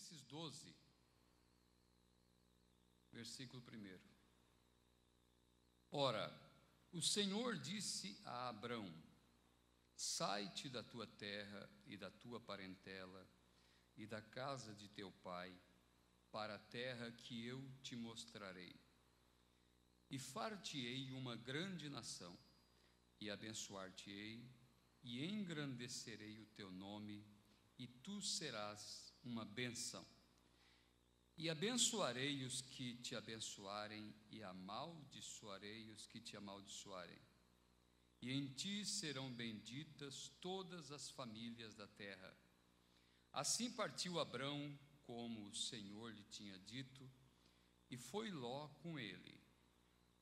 Gênesis 12, versículo 1. Ora, o Senhor disse a Abrão: sai-te da tua terra e da tua parentela e da casa de teu pai, para a terra que eu te mostrarei. E far-te-ei uma grande nação, e abençoar-te-ei, e engrandecerei o teu nome, e tu serás uma bênção. E abençoarei os que te abençoarem, e amaldiçoarei os que te amaldiçoarem. E em ti serão benditas todas as famílias da terra. Assim partiu Abrão, como o Senhor lhe tinha dito, e foi Ló com ele.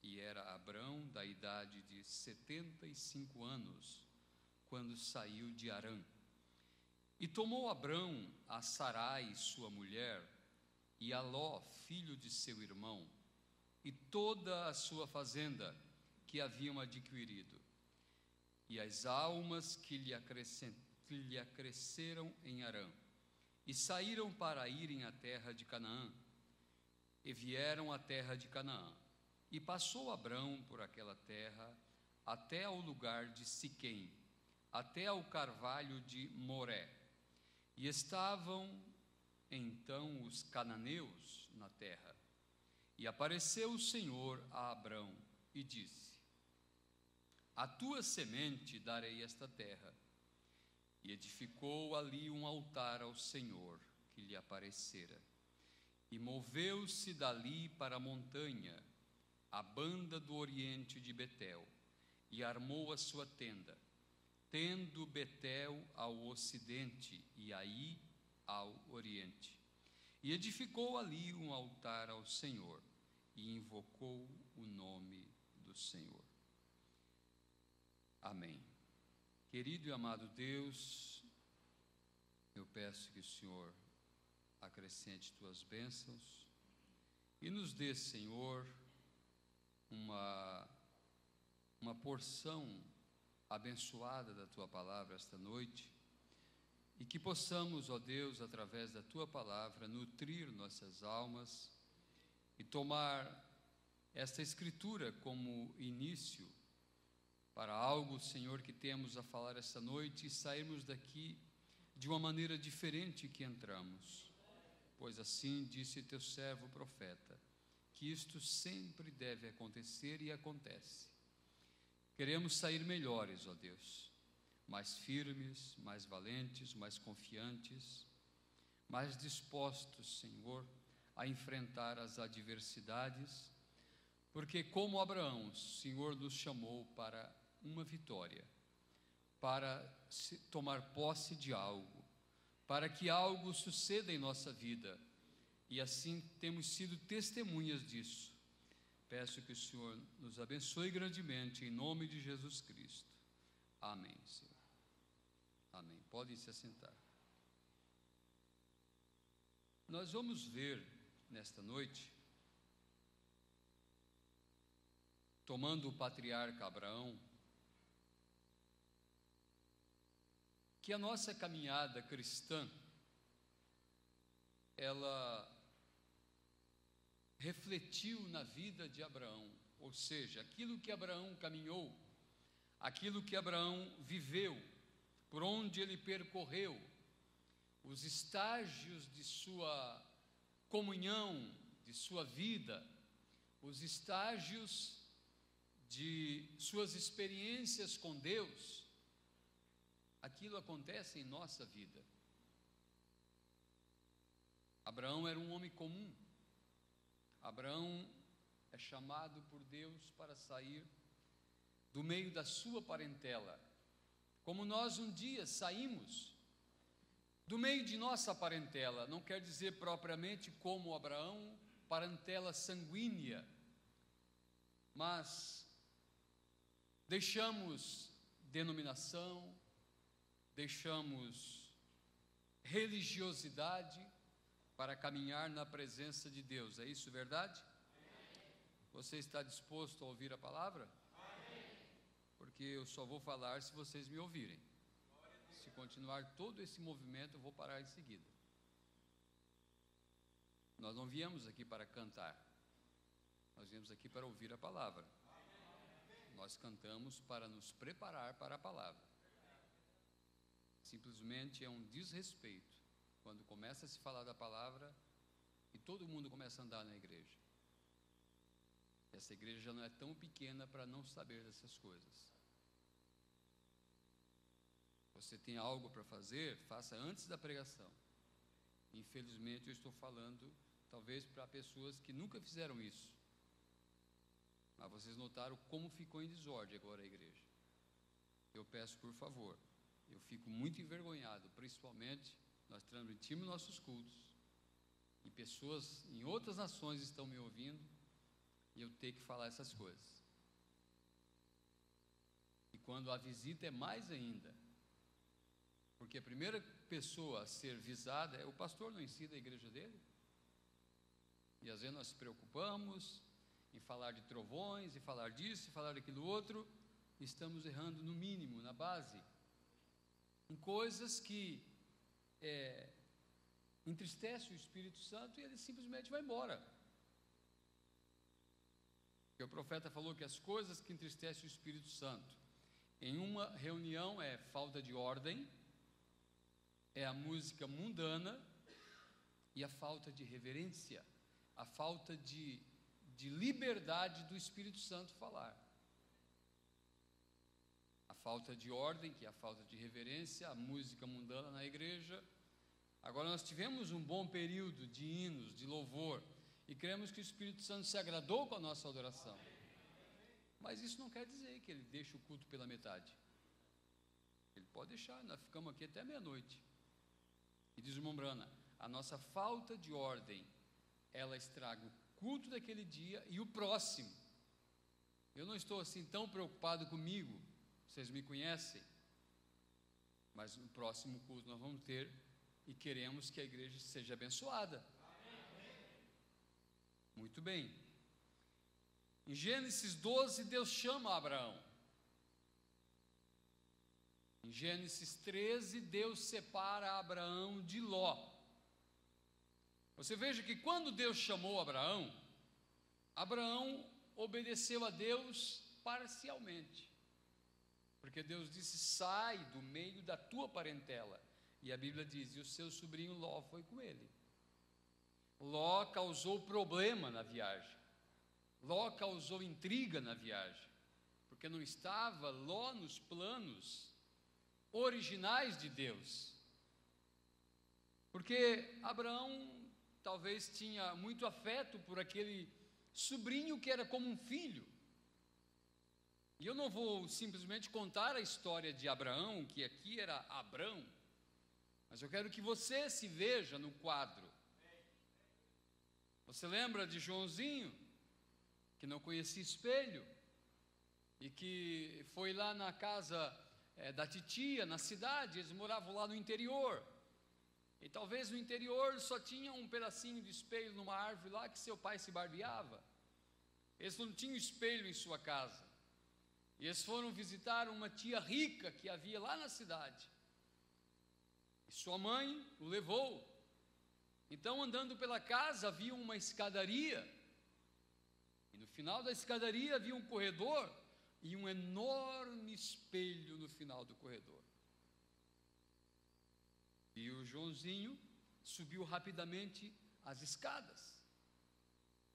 E era Abrão da idade de 75 anos, quando saiu de Harã. E tomou Abrão a Sarai, sua mulher, e a Ló, filho de seu irmão, e toda a sua fazenda que haviam adquirido, e as almas que lhe acresceram em Harã, e saíram para irem à terra de Canaã, e vieram à terra de Canaã. E passou Abrão por aquela terra, até ao lugar de Siquém, até ao carvalho de Moré. E estavam então os cananeus na terra. E apareceu o Senhor a Abrão e disse: a tua semente darei esta terra. E edificou ali um altar ao Senhor que lhe aparecera. E moveu-se dali para a montanha, a banda do oriente de Betel, e armou a sua tenda, tendo Betel ao ocidente e Aí ao oriente. E edificou ali um altar ao Senhor, e invocou o nome do Senhor. Amém. Querido e amado Deus, eu peço que o Senhor acrescente tuas bênçãos e nos dê, Senhor, uma porção abençoada da tua palavra esta noite, e que possamos, ó Deus, através da tua palavra, nutrir nossas almas e tomar esta escritura como início para algo, Senhor, que temos a falar esta noite, e sairmos daqui de uma maneira diferente que entramos, pois assim disse teu servo o profeta, que isto sempre deve acontecer e acontece. Queremos sair melhores, ó Deus, mais firmes, mais valentes, mais confiantes, mais dispostos, Senhor, a enfrentar as adversidades, porque como Abraão, o Senhor nos chamou para uma vitória, para tomar posse de algo, para que algo suceda em nossa vida, e assim temos sido testemunhas disso. Peço que o Senhor nos abençoe grandemente, em nome de Jesus Cristo. Amém, Senhor. Amém. Podem se assentar. Nós vamos ver nesta noite, tomando o patriarca Abraão, que a nossa caminhada cristã, ela refletiu na vida de Abraão, ou seja, aquilo que Abraão caminhou, aquilo que Abraão viveu, por onde ele percorreu, os estágios de sua comunhão, de sua vida, os estágios de suas experiências com Deus, aquilo acontece em nossa vida. Abraão era um homem comum. Abraão é chamado por Deus para sair do meio da sua parentela, como nós um dia saímos do meio de nossa parentela. Não quer dizer propriamente como Abraão, parentela sanguínea, mas deixamos denominação, deixamos religiosidade para caminhar na presença de Deus. É isso verdade? Amém. Você está disposto a ouvir a palavra? Amém. Porque eu só vou falar se vocês me ouvirem. Se continuar todo esse movimento, eu vou parar em seguida. Nós não viemos aqui para cantar, nós viemos aqui para ouvir a palavra. Nós cantamos para nos preparar para a palavra. Simplesmente é um desrespeito quando começa a se falar da palavra e todo mundo começa a andar na igreja. Essa igreja já não é tão pequena para não saber dessas coisas. Você tem algo para fazer, faça antes da pregação. Infelizmente eu estou falando talvez para pessoas que nunca fizeram isso. Mas vocês notaram como ficou em desordem agora a igreja. Eu peço por favor, eu fico muito envergonhado, principalmente nós transmitimos nossos cultos e pessoas em outras nações estão me ouvindo e eu tenho que falar essas coisas. E quando a visita é mais ainda, porque a primeira pessoa a ser visada é o pastor no si da igreja dele. E às vezes nós nos preocupamos em falar de trovões, e falar disso, e falar daquilo outro, e estamos errando no mínimo, na base, em coisas que entristecem o Espírito Santo e ele simplesmente vai embora. Porque o profeta falou que as coisas que entristecem o Espírito Santo em uma reunião é falta de ordem, é a música mundana e a falta de reverência, a falta de liberdade do Espírito Santo falar. A falta de ordem, que é a falta de reverência, a música mundana na igreja. Agora nós tivemos um bom período de hinos, de louvor, e cremos que o Espírito Santo se agradou com a nossa adoração. Mas isso não quer dizer que ele deixa o culto pela metade. Ele pode deixar, nós ficamos aqui até meia-noite. E diz o irmão Brana, a nossa falta de ordem, ela estraga o culto daquele dia e o próximo. Eu não estou assim tão preocupado comigo, vocês me conhecem, mas no próximo culto nós vamos ter e queremos que a igreja seja abençoada. Muito bem. Em Gênesis 12, Deus chama Abraão. Em Gênesis 13, Deus separa Abraão de Ló. Você veja que quando Deus chamou Abraão, Abraão obedeceu a Deus parcialmente. Porque Deus disse, sai do meio da tua parentela. E a Bíblia diz, e o seu sobrinho Ló foi com ele. Ló causou problema na viagem. Ló causou intriga na viagem. Porque não estava Ló nos planos originais de Deus. Porque Abraão talvez tinha muito afeto por aquele sobrinho que era como um filho. E eu não vou simplesmente contar a história de Abraão, que aqui era Abrão, mas eu quero que você se veja no quadro. Você lembra de Joãozinho, que não conhecia espelho, e que foi lá na casa da titia, na cidade, eles moravam lá no interior, e talvez no interior só tinha um pedacinho de espelho numa árvore lá que seu pai se barbeava. Eles não tinham espelho em sua casa, e eles foram visitar uma tia rica que havia lá na cidade, e sua mãe o levou. Então, andando pela casa, havia uma escadaria, e no final da escadaria havia um corredor, e um enorme espelho no final do corredor. E o Joãozinho subiu rapidamente as escadas.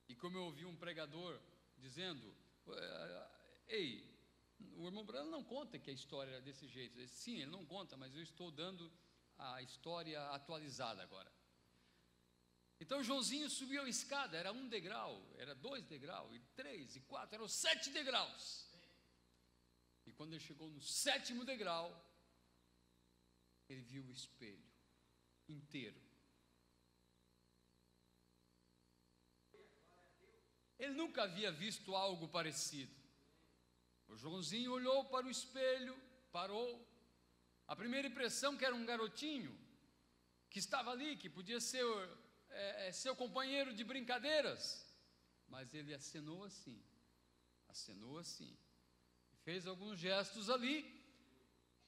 E como eu ouvi um pregador dizendo, ei, o irmão Brano não conta que a história era desse jeito. Ele disse, sim, ele não conta, mas eu estou dando a história atualizada agora. Então Joãozinho subiu a escada, era 1 degrau, era 2 degraus, e 3, e 4, eram 7 degraus. E quando ele chegou no 7º degrau, ele viu o espelho inteiro. Ele nunca havia visto algo parecido. O Joãozinho olhou para o espelho, parou. A primeira impressão que era um garotinho que estava ali, que podia ser seu companheiro de brincadeiras, mas ele acenou assim, fez alguns gestos ali,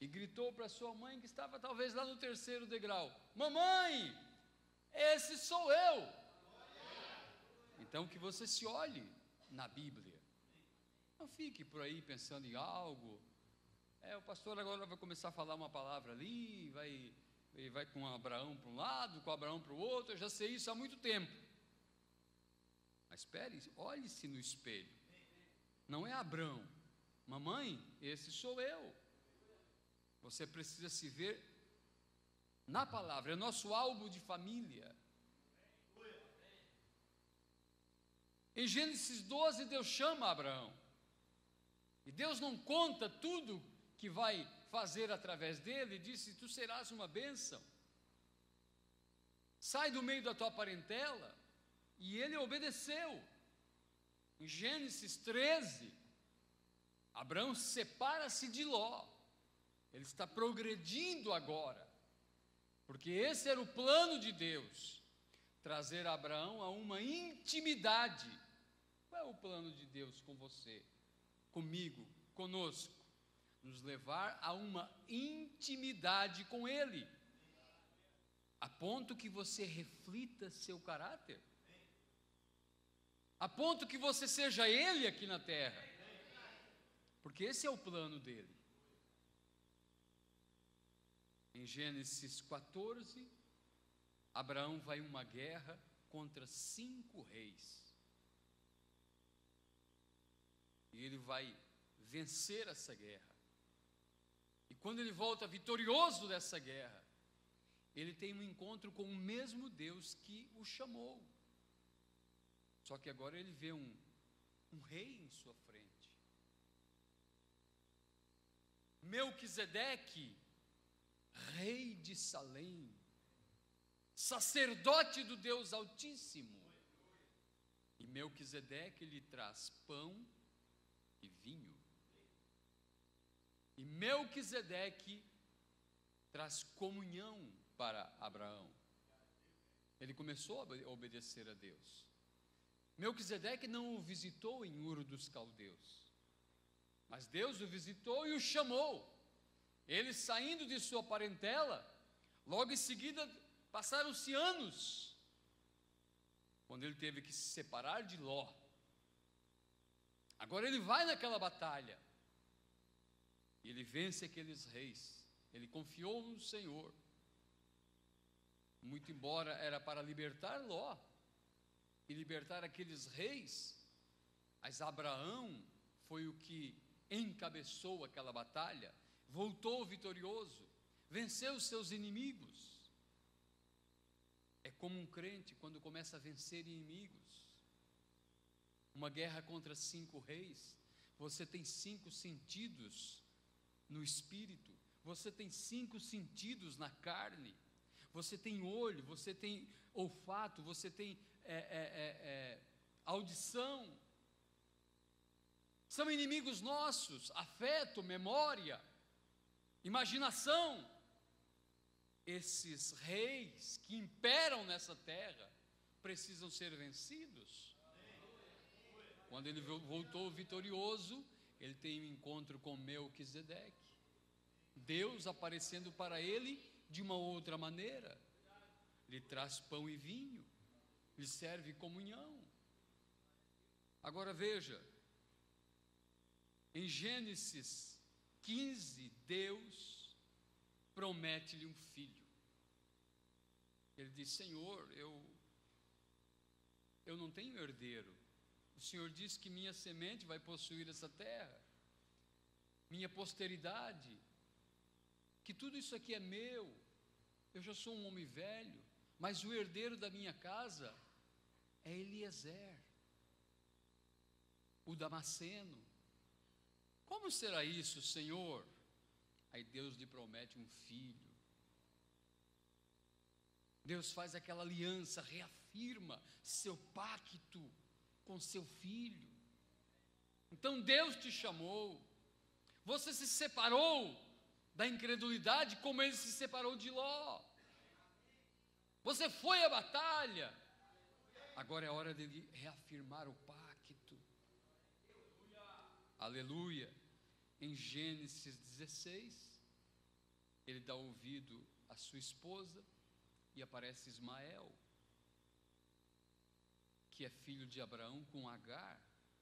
e gritou para sua mãe, que estava talvez lá no 3º degrau, mamãe, esse sou eu. Então, que você se olhe na Bíblia. Não fique por aí pensando em algo. O pastor agora vai começar a falar uma palavra ali, vai com Abraão para um lado, com Abraão para o outro. Eu já sei isso há muito tempo. Mas espere, olhe-se no espelho. Não é Abraão. Mamãe, esse sou eu. Você precisa se ver na palavra. É nosso álbum de família. Em Gênesis 12, Deus chama Abraão. E Deus não conta tudo que vai fazer através dele. Disse: tu serás uma bênção. Sai do meio da tua parentela. E ele obedeceu. Em Gênesis 13, Abraão separa-se de Ló. Ele está progredindo agora. Porque esse era o plano de Deus. Trazer Abraão a uma intimidade. Qual é o plano de Deus com você? Comigo, conosco? Nos levar a uma intimidade com Ele, a ponto que você reflita seu caráter, a ponto que você seja Ele aqui na terra, porque esse é o plano dele. Em Gênesis 14, Abraão vai a uma guerra contra 5 reis, e ele vai vencer essa guerra. E quando ele volta vitorioso dessa guerra, ele tem um encontro com o mesmo Deus que o chamou. Só que agora ele vê um rei em sua frente. Melquisedeque, rei de Salém, sacerdote do Deus Altíssimo. E Melquisedeque lhe traz pão e vinho. E Melquisedeque traz comunhão para Abraão. Ele começou a obedecer a Deus. Melquisedeque não o visitou em Ur dos Caldeus, mas Deus o visitou e o chamou. Ele, saindo de sua parentela, logo em seguida passaram-se anos, quando ele teve que se separar de Ló. Agora ele vai naquela batalha, e ele vence aqueles reis. Ele confiou no Senhor, muito embora era para libertar Ló e libertar aqueles reis, mas Abraão foi o que encabeçou aquela batalha, voltou vitorioso, venceu os seus inimigos. É como um crente quando começa a vencer inimigos. Uma guerra contra 5 reis, você tem 5 sentidos no espírito, você tem 5 sentidos na carne, você tem olho, você tem olfato, você tem audição. São inimigos nossos: afeto, memória, imaginação. Esses reis que imperam nessa terra precisam ser vencidos. Quando ele voltou vitorioso, ele tem um encontro com Melquisedeque, Deus aparecendo para ele de uma outra maneira. Lhe traz pão e vinho, lhe serve comunhão. Agora veja, em Gênesis 15, Deus promete-lhe um filho. Ele diz: Senhor, eu não tenho herdeiro. O Senhor disse que minha semente vai possuir essa terra, minha posteridade, que tudo isso aqui é meu. Eu já sou um homem velho, mas o herdeiro da minha casa é Eliezer, o Damasceno. Como será isso, Senhor? Aí Deus lhe promete um filho. Deus faz aquela aliança, reafirma seu pacto com seu filho. Então Deus te chamou, você se separou da incredulidade como ele se separou de Ló. Você foi à batalha, agora é hora dele reafirmar o pacto. Aleluia. Em Gênesis 16, ele dá ouvido à sua esposa e aparece Ismael, que é filho de Abraão, com Agar,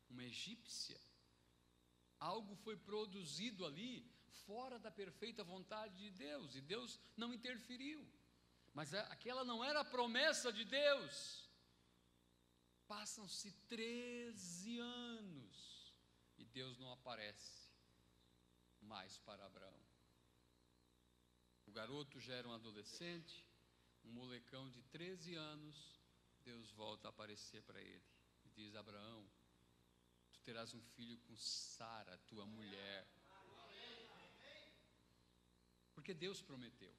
uma egípcia. Algo foi produzido ali, fora da perfeita vontade de Deus, e Deus não interferiu. Mas aquela não era a promessa de Deus. Passam-se 13 anos, e Deus não aparece mais para Abraão. O garoto já era um adolescente, um molecão de 13 anos, Deus volta a aparecer para ele, e diz: Abraão, tu terás um filho com Sara, tua mulher. Porque Deus prometeu.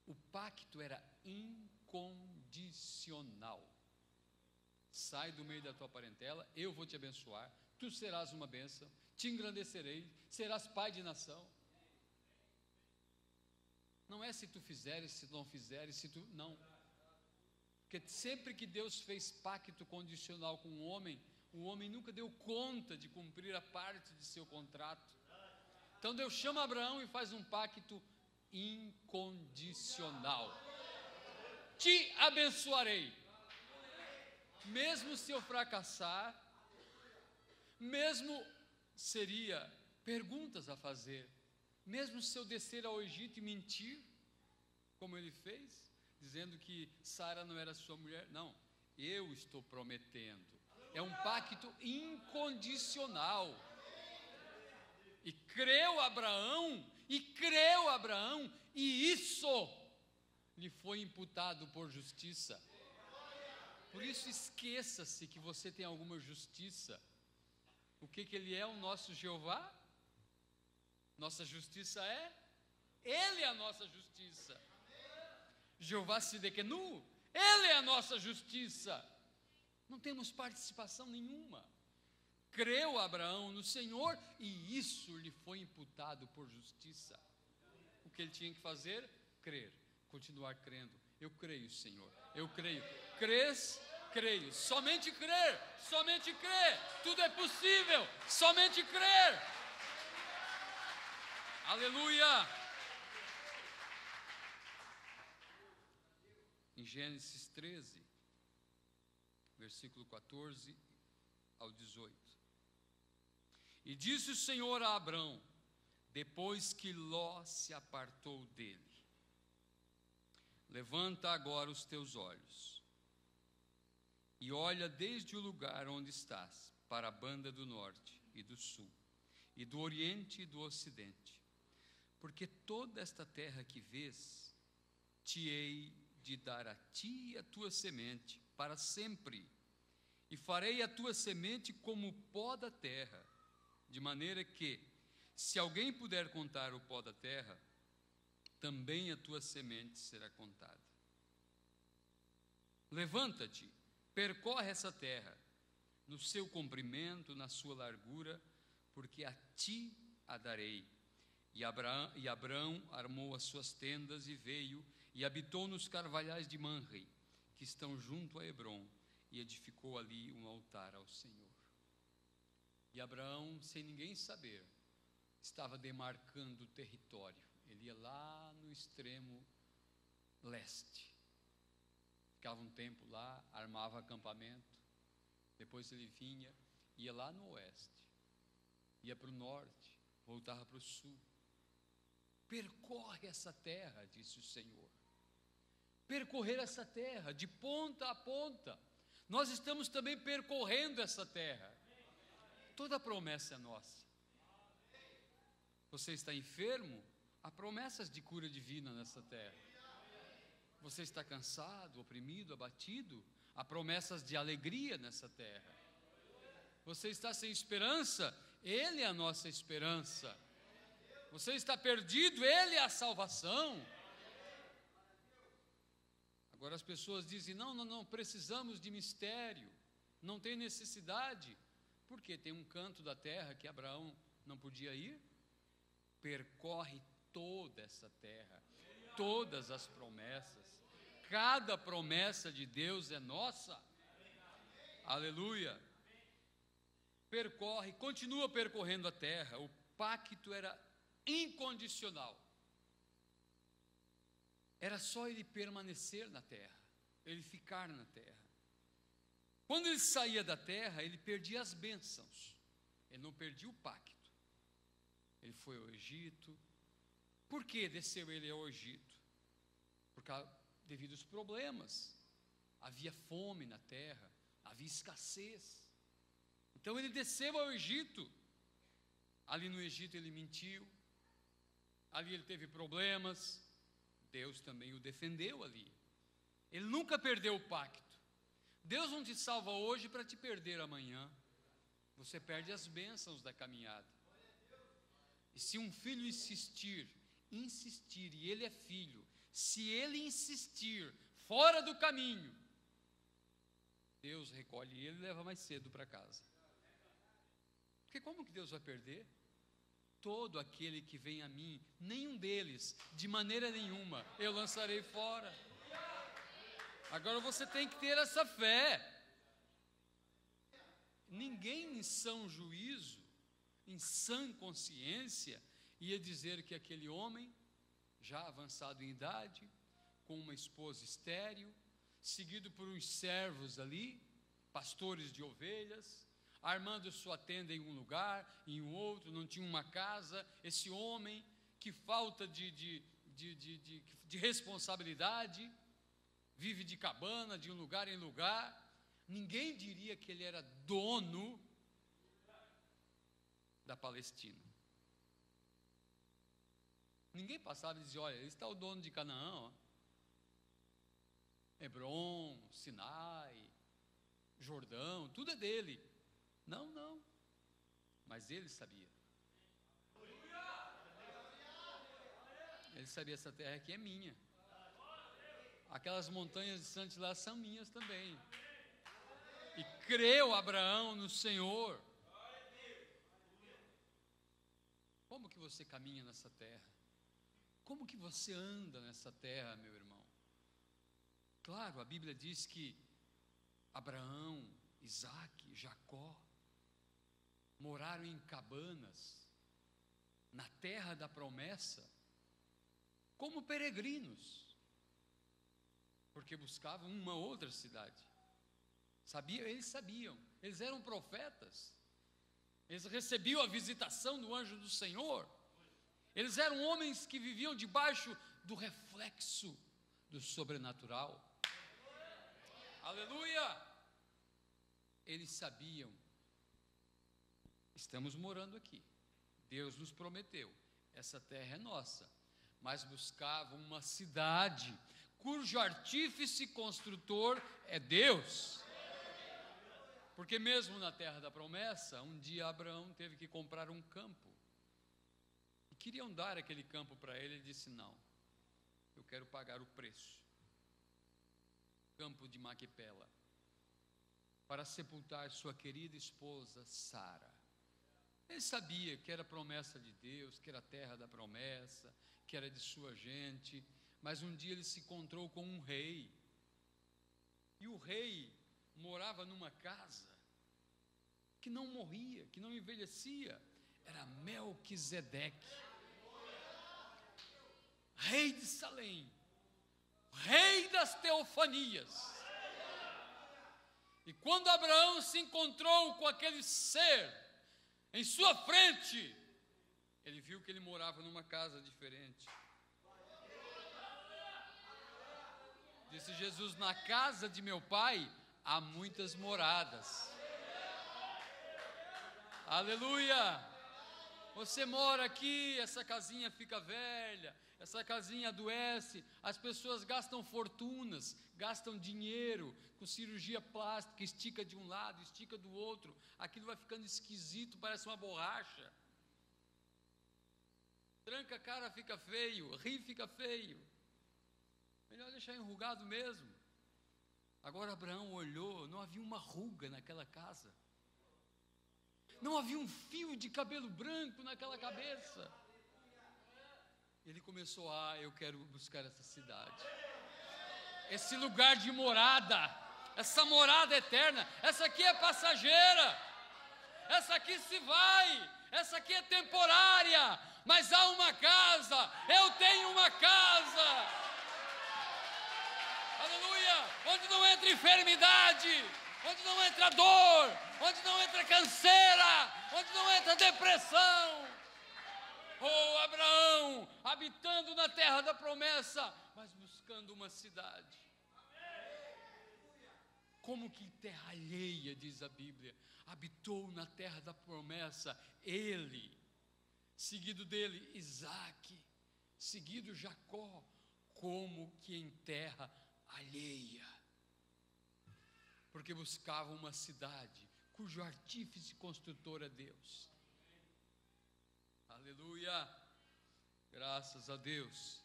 O pacto era incondicional. Sai do meio da tua parentela, eu vou te abençoar, tu serás uma bênção, te engrandecerei, serás pai de nação. Não é se tu fizeres, se tu não fizeres, se tu... Não. Porque sempre que Deus fez pacto condicional com o homem nunca deu conta de cumprir a parte de seu contrato. Então Deus chama Abraão e faz um pacto incondicional. Te abençoarei. Mesmo se eu fracassar, mesmo seria perguntas a fazer, mesmo se eu descer ao Egito e mentir, como ele fez, dizendo que Sara não era sua mulher, não, eu estou prometendo, é um pacto incondicional, e creu Abraão, e isso lhe foi imputado por justiça. Por isso esqueça-se que você tem alguma justiça. O que ele é? O nosso Jeová? Nossa justiça é? Ele é a nossa justiça. Jeová Sidekenu, ele é a nossa justiça. Não temos participação nenhuma. Creu Abraão no Senhor e isso lhe foi imputado por justiça. O que ele tinha que fazer? Crer, continuar crendo. Eu creio, Senhor, eu creio. Crês? Creio. Somente crer, tudo é possível, somente crer. Aleluia. Em Gênesis 13, versículo 14 ao 18. E disse o Senhor a Abrão, depois que Ló se apartou dele: levanta agora os teus olhos e olha desde o lugar onde estás, para a banda do norte e do sul, e do oriente e do ocidente, porque toda esta terra que vês, te hei de dar a ti e a tua semente para sempre, e farei a tua semente como o pó da terra, de maneira que, se alguém puder contar o pó da terra, também a tua semente será contada. Levanta-te, percorre essa terra, no seu comprimento, na sua largura, porque a ti a darei. E Abrão armou as suas tendas e veio, e habitou nos carvalhais de Manre, que estão junto a Hebrom, e edificou ali um altar ao Senhor. E Abraão, sem ninguém saber, estava demarcando o território. Ele ia lá no extremo leste. Ficava um tempo lá, armava acampamento. Depois ele vinha, ia lá no oeste, ia para o norte, voltava para o sul. Percorre essa terra, disse o Senhor. Percorrer essa terra, de ponta a ponta. Nós estamos também percorrendo essa terra. Toda a promessa é nossa. Você está enfermo? Há promessas de cura divina nessa terra. Você está cansado, oprimido, abatido? Há promessas de alegria nessa terra. Você está sem esperança? Ele é a nossa esperança. Você está perdido? Ele é a salvação. Agora as pessoas dizem: não, precisamos de mistério, não tem necessidade. Por quê? Tem um canto da terra que Abraão não podia ir? Percorre toda essa terra, todas as promessas. Cada promessa de Deus é nossa. Aleluia. Percorre, continua percorrendo a terra. O pacto era incondicional. Era só ele permanecer na terra, ele ficar na terra. Quando ele saía da terra, ele perdia as bênçãos, ele não perdia o pacto. Ele foi ao Egito. Por que desceu ele ao Egito? Devido aos problemas. Havia fome na terra, havia escassez. Então ele desceu ao Egito. Ali no Egito ele mentiu, ali ele teve problemas. Deus também o defendeu ali. Ele nunca perdeu o pacto. Deus não te salva hoje para te perder amanhã. Você perde as bênçãos da caminhada. E se um filho insistir, e ele é filho, se ele insistir fora do caminho, Deus recolhe ele e leva mais cedo para casa. Porque como que Deus vai perder? Todo aquele que vem a mim, nenhum deles, de maneira nenhuma, eu lançarei fora. Agora você tem que ter essa fé. Ninguém em são juízo, em sã consciência, ia dizer que aquele homem, já avançado em idade, com uma esposa estéril, seguido por uns servos ali, pastores de ovelhas, armando sua tenda em um lugar, em um outro, não tinha uma casa. Esse homem, que falta de responsabilidade, vive de cabana, de um lugar em lugar. Ninguém diria que ele era dono da Palestina. Ninguém passava e dizia: olha, esse está o dono de Canaã, ó. Hebron, Sinai, Jordão, tudo é dele. Não, não. Mas ele sabia. Ele sabia: essa terra aqui é minha. Aquelas montanhas distantes lá são minhas também. E creu Abraão no Senhor. Como que você caminha nessa terra? Como que você anda nessa terra, meu irmão? Claro, a Bíblia diz que Abraão, Isaque, Jacó moraram em cabanas na terra da promessa, como peregrinos, porque buscavam uma outra cidade. Eles sabiam, eles eram profetas, eles recebiam a visitação do anjo do Senhor, eles eram homens que viviam debaixo do reflexo do sobrenatural. Aleluia! Eles sabiam: estamos morando aqui, Deus nos prometeu, essa terra é nossa, mas buscavam uma cidade cujo artífice construtor é Deus. Porque mesmo na terra da promessa, um dia Abraão teve que comprar um campo, e queriam dar aquele campo para ele. Ele disse: não, eu quero pagar o preço. Campo de Maquipela, para sepultar sua querida esposa Sara. Ele sabia que era promessa de Deus, que era a terra da promessa, que era de sua gente. Mas um dia ele se encontrou com um rei, e o rei morava numa casa que não morria, que não envelhecia. Era Melquisedeque, rei de Salém, rei das teofanias. E quando Abraão se encontrou com aquele ser em sua frente, ele viu que ele morava numa casa diferente. Disse Jesus: na casa de meu pai há muitas moradas. Aleluia! Você mora aqui, essa casinha fica velha, essa casinha adoece, as pessoas gastam fortunas, gastam dinheiro com cirurgia plástica, estica de um lado, estica do outro, aquilo vai ficando esquisito, parece uma borracha. Tranca a cara, fica feio, ri, fica feio. Melhor deixar enrugado mesmo. Agora Abraão olhou, não havia uma ruga naquela casa, não havia um fio de cabelo branco naquela cabeça. Ele começou: eu quero buscar essa cidade, esse lugar de morada, essa morada eterna. Essa aqui é passageira, essa aqui se vai, essa aqui é temporária, mas há uma casa, eu tenho uma casa. Aleluia! Onde não entra enfermidade, onde não entra dor, onde não entra canseira, onde não entra depressão. Oh, Abraão, habitando na terra da promessa, mas buscando uma cidade. Como que terra alheia, diz a Bíblia, habitou na terra da promessa ele, seguido dele Isaque, seguido Jacó, como que em terra alheia, porque buscavam uma cidade cujo artífice construtor é Deus. Aleluia, graças a Deus.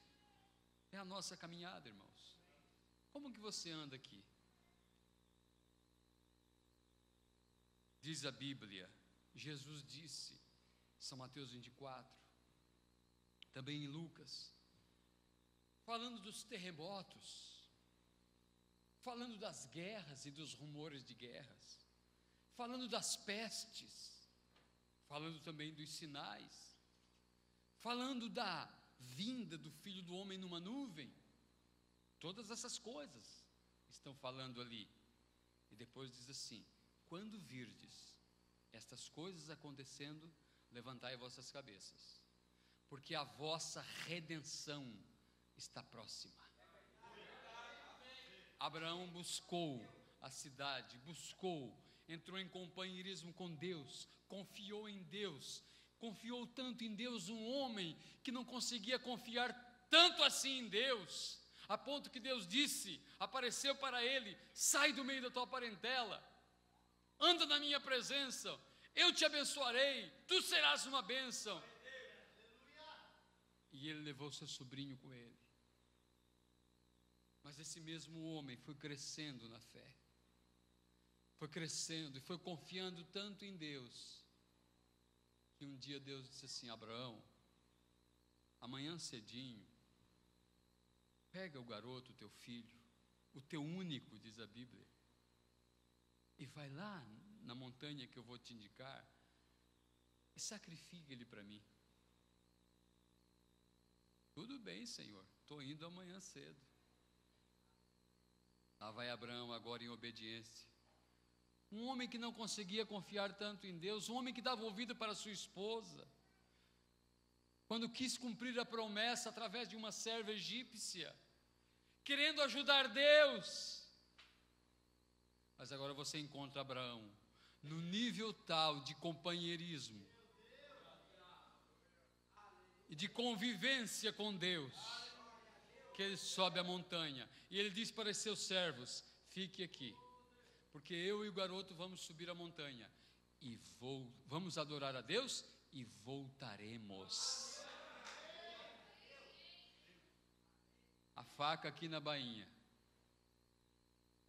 É a nossa caminhada, irmãos. Como que você anda aqui? Diz a Bíblia, Jesus disse, São Mateus 24, também em Lucas, falando dos terremotos, falando das guerras e dos rumores de guerras, falando das pestes, falando também dos sinais, falando da vinda do Filho do Homem numa nuvem. Todas essas coisas estão falando ali. E depois diz assim: quando virdes estas coisas acontecendo, levantai vossas cabeças, porque a vossa redenção está próxima. Abraão buscou a cidade, entrou em companheirismo com Deus, confiou em Deus, confiou tanto em Deus, um homem que não conseguia confiar tanto assim em Deus, a ponto que Deus disse, apareceu para ele: sai do meio da tua parentela, anda na minha presença, eu te abençoarei, tu serás uma bênção. E ele levou seu sobrinho com ele. Mas esse mesmo homem foi crescendo na fé, foi crescendo e foi confiando tanto em Deus, que um dia Deus disse assim: Abraão, amanhã cedinho, pega o garoto, o teu filho, o teu único, diz a Bíblia, e vai lá na montanha que eu vou te indicar, e sacrifica ele para mim. Tudo bem, Senhor, estou indo amanhã cedo. Lá vai Abraão agora em obediência. Um homem que não conseguia confiar tanto em Deus, um homem que dava ouvido para sua esposa, quando quis cumprir a promessa através de uma serva egípcia, querendo ajudar Deus. Mas agora você encontra Abraão no nível tal de companheirismo e de convivência com Deus, que ele sobe a montanha e ele diz para os seus servos: fique aqui, porque eu e o garoto vamos subir a montanha e vamos adorar a Deus e voltaremos. A faca aqui na bainha,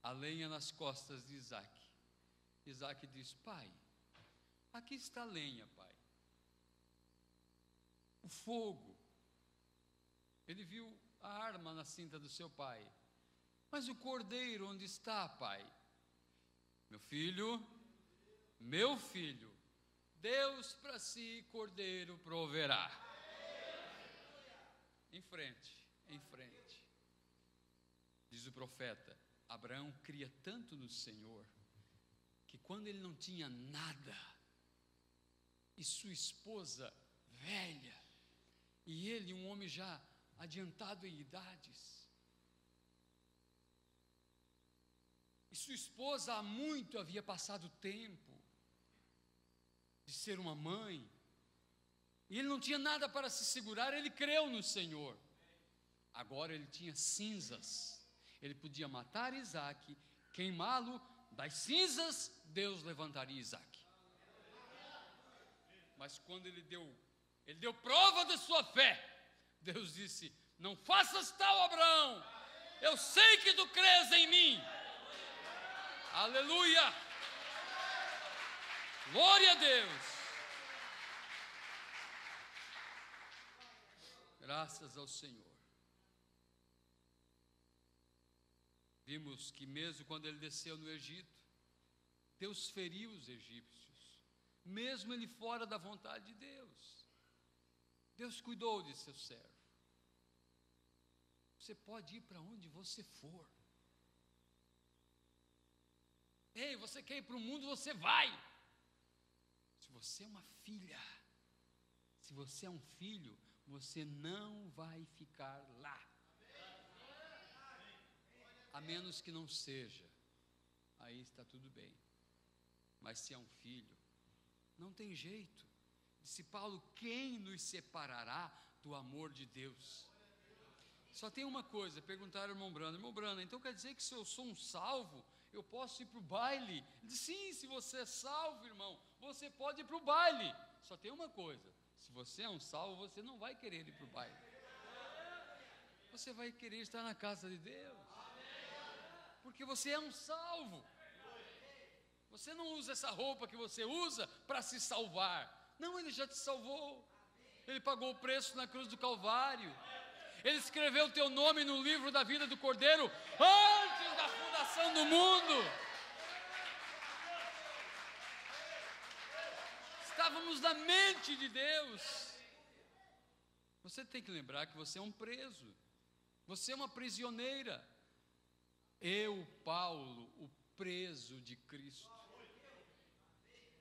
a lenha nas costas de Isaque. Isaque diz: pai, aqui está a lenha, pai, o fogo. Ele viu a arma na cinta do seu pai. Mas o cordeiro onde está, pai? Meu filho, Deus para si cordeiro proverá. Em frente. Diz o profeta, Abraão cria tanto no Senhor, que quando ele não tinha nada, e sua esposa velha, e ele, um homem já adiantado em idades, e sua esposa há muito havia passado tempo de ser uma mãe, e ele não tinha nada para se segurar, ele creu no Senhor. Agora ele tinha cinzas, ele podia matar Isaque, queimá-lo, das cinzas Deus levantaria Isaque. Mas quando ele deu prova da sua fé, Deus disse: não faças tal, Abraão, eu sei que tu crês em mim. Aleluia, glória a Deus, graças ao Senhor. Vimos que mesmo quando ele desceu no Egito, Deus feriu os egípcios, mesmo ele fora da vontade de Deus. Deus cuidou de seu servo. Você pode ir para onde você for, Ei, você quer ir para o mundo, você vai. Se você é uma filha, se você é um filho, você não vai ficar lá. A menos que não seja, aí está tudo bem. Mas se é um filho, não tem jeito. Disse Paulo: quem nos separará do amor de Deus? Só tem uma coisa. Perguntaram ao irmão Brana, então quer dizer que se eu sou um salvo, eu posso ir para o baile? Ele disse: sim, se você é salvo, irmão, você pode ir para o baile. Só tem uma coisa: se você é um salvo, você não vai querer ir para o baile. Você vai querer estar na casa de Deus, porque você é um salvo. Você não usa essa roupa que você usa para se salvar. Não, Ele já te salvou. Ele pagou o preço na cruz do Calvário. Ele escreveu o teu nome no livro da vida do Cordeiro antes da fundação do mundo. Estávamos na mente de Deus. Você tem que lembrar que você é um preso. Você é uma prisioneira. Eu, Paulo, o preso de Cristo.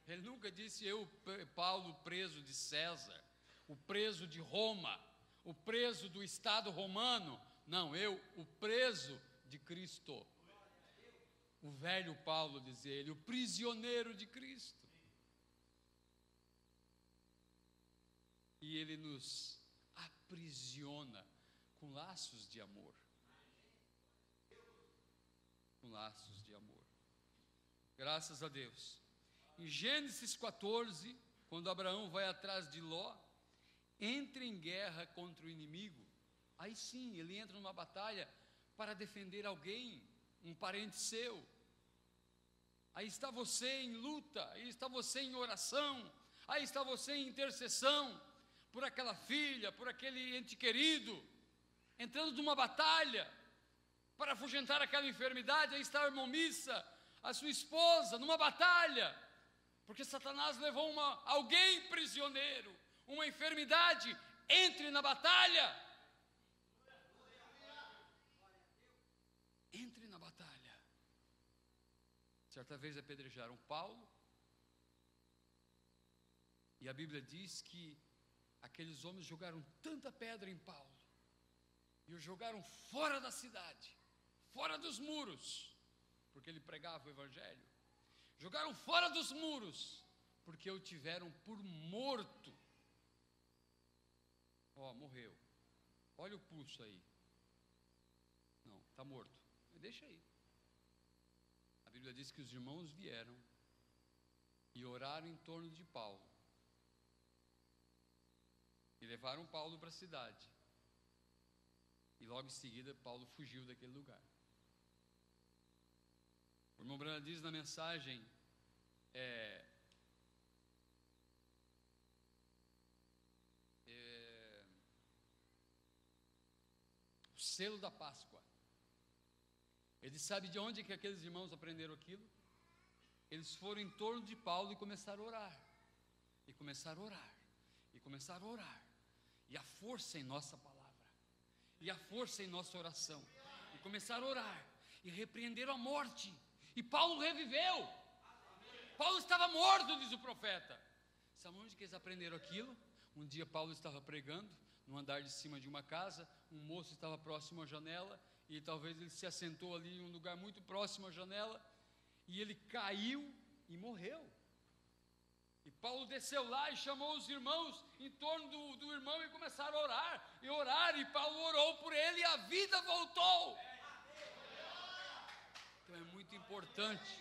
Ele nunca disse eu, Paulo, preso de César, o preso de Roma, o preso do Estado romano. Não, eu, o preso de Cristo. O velho Paulo dizia ele, o prisioneiro de Cristo. E ele nos aprisiona com laços de amor. Com laços de amor. Graças a Deus. Em Gênesis 14, quando Abraão vai atrás de Ló, entra em guerra contra o inimigo. Aí sim, ele entra numa batalha para defender alguém, um parente seu. Aí está você em luta, aí está você em oração, aí está você em intercessão por aquela filha, por aquele ente querido, entrando numa batalha para afugentar aquela enfermidade. Aí está a irmã Missa, a sua esposa, numa batalha, porque Satanás levou alguém prisioneiro, uma enfermidade. Entre na batalha. Entre na batalha. Certa vez apedrejaram Paulo, e a Bíblia diz que aqueles homens jogaram tanta pedra em Paulo, e o jogaram fora da cidade, fora dos muros, porque ele pregava o Evangelho. Jogaram fora dos muros, porque o tiveram por morto. Morreu. Olha o pulso aí. Não, está morto. Mas deixa aí. A Bíblia diz que os irmãos vieram e oraram em torno de Paulo. E levaram Paulo para a cidade. E logo em seguida, Paulo fugiu daquele lugar. O irmão Brana diz na mensagem, o selo da Páscoa. Ele sabe de onde que aqueles irmãos aprenderam aquilo? Eles foram em torno de Paulo e começaram a orar. E começaram a orar. E começaram a orar. E a força em nossa palavra. E a força em nossa oração. E começaram a orar. E repreenderam a morte. E Paulo reviveu. Paulo estava morto, diz o profeta. Sabe onde que eles aprenderam aquilo? Um dia Paulo estava pregando no andar de cima de uma casa. Um moço estava próximo à janela, e talvez ele se assentou ali em um lugar muito próximo à janela, e ele caiu e morreu. E Paulo desceu lá e chamou os irmãos em torno do irmão, e começaram a orar, e Paulo orou por ele, e a vida voltou. Então é muito importante,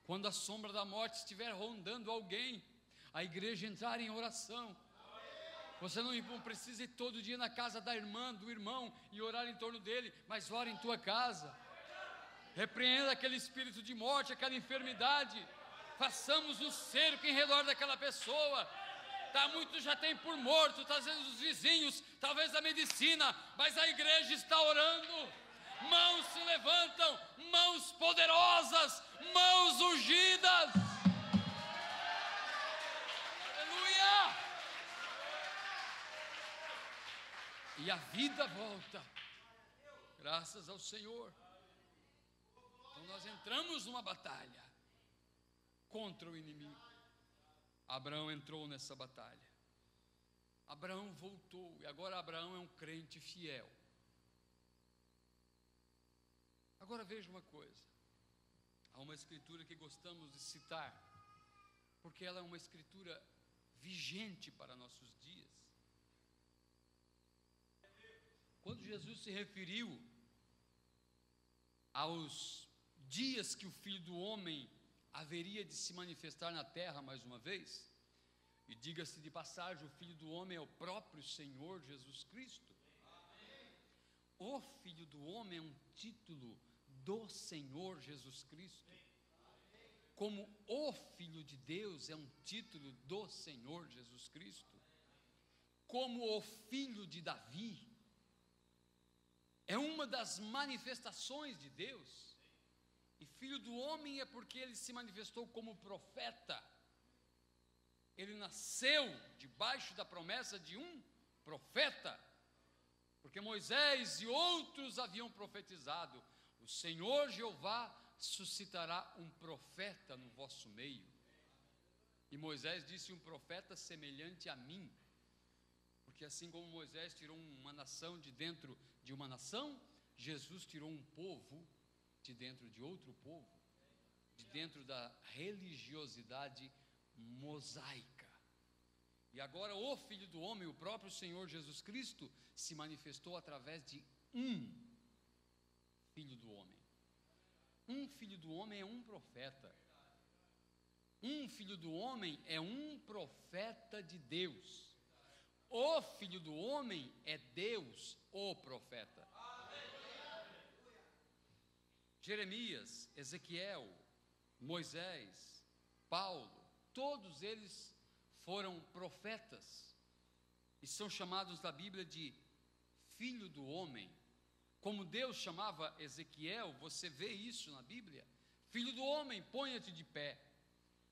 quando a sombra da morte estiver rondando alguém, a igreja entrar em oração. Você não precisa ir todo dia na casa da irmã, do irmão, e orar em torno dele, mas ora em tua casa. Repreenda aquele espírito de morte, aquela enfermidade. Façamos um cerco em redor daquela pessoa. Muitos já tem por morto, talvez os vizinhos, talvez a medicina, mas a igreja está orando. Mãos se levantam, mãos poderosas, mãos ungidas. Aleluia! E a vida volta, graças ao Senhor. Então nós entramos numa batalha, contra o inimigo. Abraão entrou nessa batalha. Abraão voltou, e agora Abraão é um crente fiel. Agora veja uma coisa. Há uma escritura que gostamos de citar, porque ela é uma escritura vigente para nossos dias. Quando Jesus se referiu aos dias que o Filho do Homem haveria de se manifestar na terra mais uma vez, e diga-se de passagem, o Filho do Homem é o próprio Senhor Jesus Cristo. O Filho do Homem é um título do Senhor Jesus Cristo, como o Filho de Deus é um título do Senhor Jesus Cristo, como o Filho de Davi é uma das manifestações de Deus. E Filho do Homem é porque ele se manifestou como profeta. Ele nasceu debaixo da promessa de um profeta, porque Moisés e outros haviam profetizado: o Senhor Jeová suscitará um profeta no vosso meio. E Moisés disse: um profeta semelhante a mim, porque assim como Moisés tirou uma nação de dentro de uma nação, Jesus tirou um povo de dentro de outro povo, de dentro da religiosidade mosaica. E agora o Filho do Homem, o próprio Senhor Jesus Cristo, se manifestou através de um Filho do Homem. Um Filho do Homem é um profeta. Um Filho do Homem é um profeta de Deus. O Filho do Homem é Deus, o profeta. Jeremias, Ezequiel, Moisés, Paulo, todos eles foram profetas e são chamados na Bíblia de Filho do Homem. Como Deus chamava Ezequiel, você vê isso na Bíblia: Filho do Homem, ponha-te de pé.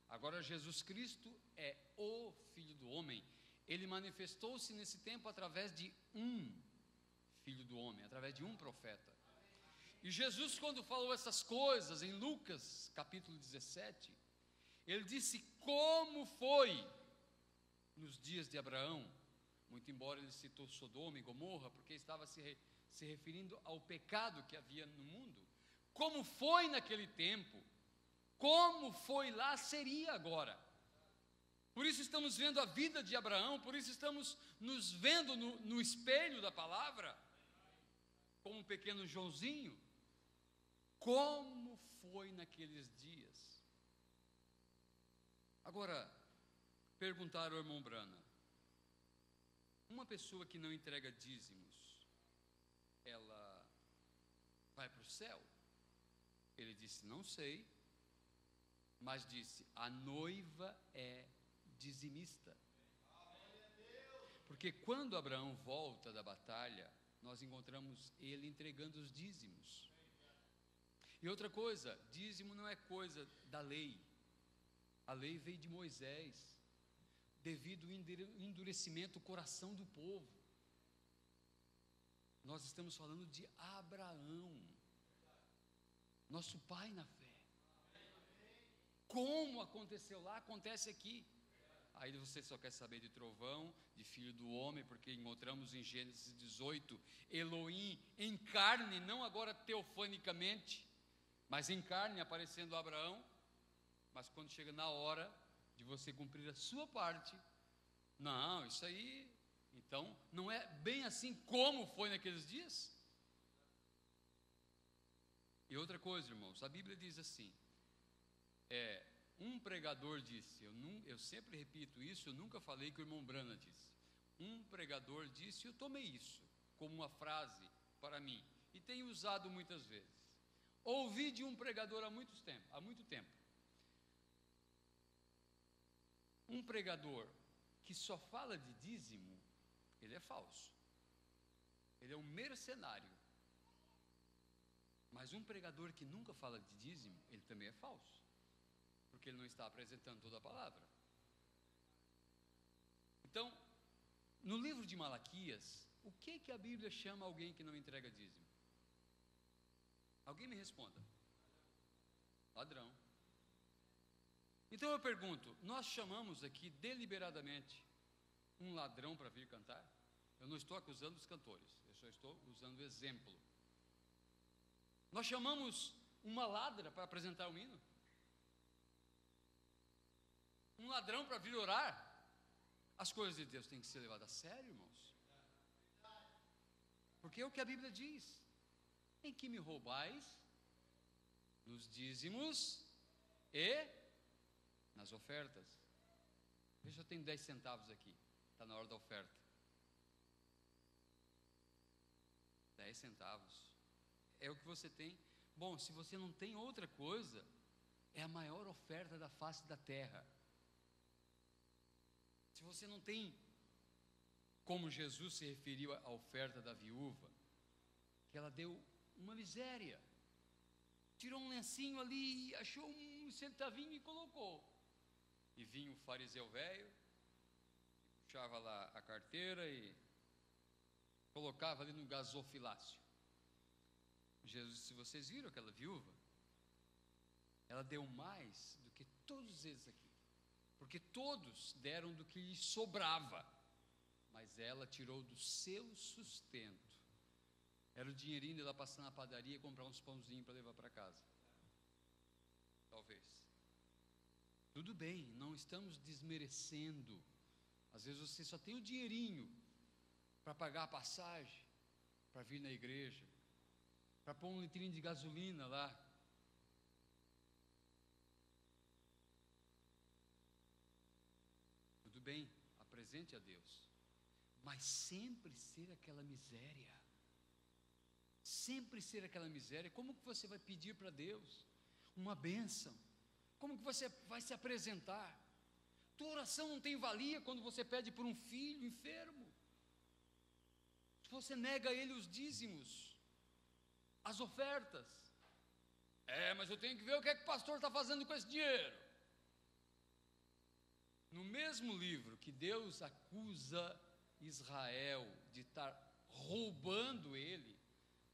Agora Jesus Cristo é o Filho do Homem. Ele manifestou-se nesse tempo através de um Filho do Homem, através de um profeta. E Jesus, quando falou essas coisas em Lucas capítulo 17, ele disse como foi nos dias de Abraão, muito embora ele citou Sodoma e Gomorra, porque estava se referindo ao pecado que havia no mundo. Como foi naquele tempo, como foi lá, seria agora. Por isso estamos vendo a vida de Abraão, por isso estamos nos vendo no espelho da palavra, como um pequeno Joãozinho. Como foi naqueles dias? Agora, perguntaram ao irmão Brana: uma pessoa que não entrega dízimos, ela vai para o céu? Ele disse: não sei, mas disse: a noiva é dizimista. Porque quando Abraão volta da batalha, nós encontramos ele entregando os dízimos. E outra coisa, dízimo não é coisa da lei. A lei veio de Moisés, devido ao endurecimento do coração do povo. Nós estamos falando de Abraão, nosso pai na fé. Como aconteceu lá, acontece aqui. Aí você só quer saber de trovão, de filho do homem, porque encontramos em Gênesis 18, Elohim em carne, não agora teofanicamente, mas em carne aparecendo a Abraão. Mas quando chega na hora de você cumprir a sua parte, não, isso aí, então, não é bem assim como foi naqueles dias. E outra coisa, irmãos, a Bíblia diz assim, um pregador disse, eu sempre repito isso, eu nunca falei que o irmão Brana disse. Um pregador disse, eu tomei isso como uma frase para mim, e tenho usado muitas vezes. Ouvi de um pregador há muito tempo. Um pregador que só fala de dízimo, ele é falso. Ele é um mercenário. Mas um pregador que nunca fala de dízimo, ele também é falso, porque ele não está apresentando toda a palavra. Então, no livro de Malaquias, o que a Bíblia chama alguém que não entrega dízimo? Alguém me responda. Ladrão. Então eu pergunto, nós chamamos aqui deliberadamente um ladrão para vir cantar? Eu não estou acusando os cantores, eu só estou usando o exemplo. Nós chamamos uma ladra para apresentar o hino? Um ladrão para vir orar? As coisas de Deus têm que ser levadas a sério, irmãos. Porque é o que a Bíblia diz: em que me roubais? Nos dízimos e nas ofertas. Veja, eu tenho 10 centavos aqui, está na hora da oferta. 10 centavos é o que você tem. Bom, se você não tem outra coisa, é a maior oferta da face da terra. Se você não tem, como Jesus se referiu à oferta da viúva, que ela deu uma miséria, tirou um lencinho ali, achou um centavinho e colocou. E vinha o fariseu velho, puxava lá a carteira e colocava ali no gasofilácio. Jesus disse: vocês viram aquela viúva? Ela deu mais do que todos eles aqui, porque todos deram do que lhe sobrava, mas ela tirou do seu sustento. Era o dinheirinho dela passar na padaria e comprar uns pãozinhos para levar para casa. Talvez. Tudo bem, não estamos desmerecendo. Às vezes você só tem o dinheirinho para pagar a passagem, para vir na igreja, para pôr um litrinho de gasolina lá. Tudo bem, apresente a Deus, mas sempre ser aquela miséria. Sempre ser aquela miséria. Como que você vai pedir para Deus uma bênção? Como que você vai se apresentar? Tua oração não tem valia quando você pede por um filho enfermo. Se você nega a ele os dízimos, as ofertas. Mas eu tenho que ver o que é que o pastor está fazendo com esse dinheiro. No mesmo livro que Deus acusa Israel de estar roubando ele,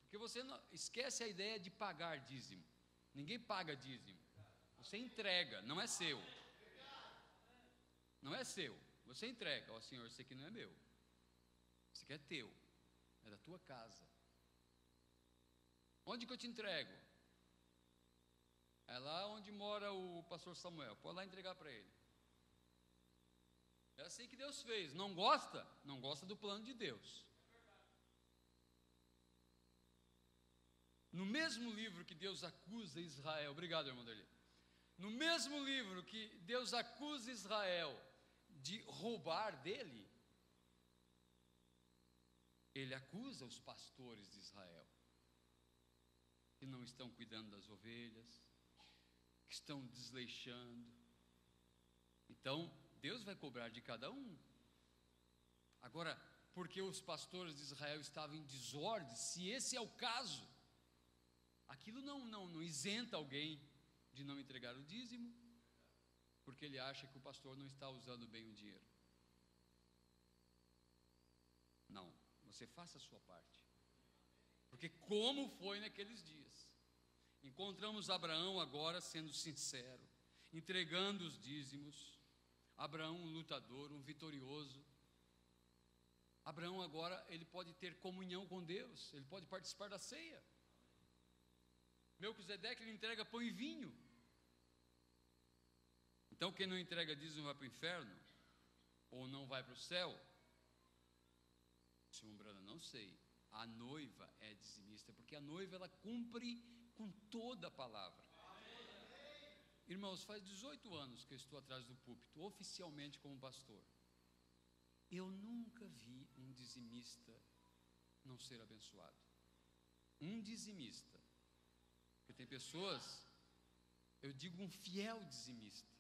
porque você não, esquece a ideia de pagar dízimo. Ninguém paga dízimo. Você entrega, não é seu. Não é seu. Você entrega: ó Senhor, isso aqui não é meu. Isso aqui é teu. É da tua casa. Onde que eu te entrego? É lá onde mora o pastor Samuel. Pode lá entregar para ele. É assim que Deus fez. Não gosta? Não gosta do plano de Deus. No mesmo livro que Deus acusa Israel, obrigado, irmão Darli. No mesmo livro que Deus acusa Israel de roubar dele, ele acusa os pastores de Israel, que não estão cuidando das ovelhas, que estão desleixando. Então, Deus vai cobrar de cada um. Agora, porque os pastores de Israel estavam em desordem, se esse é o caso, aquilo não isenta alguém de não entregar o dízimo, porque ele acha que o pastor não está usando bem o dinheiro. Não, você faça a sua parte. Porque como foi naqueles dias? Encontramos Abraão agora sendo sincero, entregando os dízimos. Abraão, um lutador, um vitorioso. Abraão agora, ele pode ter comunhão com Deus, ele pode participar da ceia. Melquisedeque, ele entrega pão e vinho. Então quem não entrega dízimo vai para o inferno? Ou não vai para o céu? Senhor Brana, não sei. A noiva é dizimista, porque a noiva ela cumpre com toda a palavra. Irmãos, faz 18 anos que eu estou atrás do púlpito, oficialmente como pastor. Eu nunca vi um dizimista não ser abençoado. Um dizimista. Porque tem pessoas, eu digo um fiel dizimista.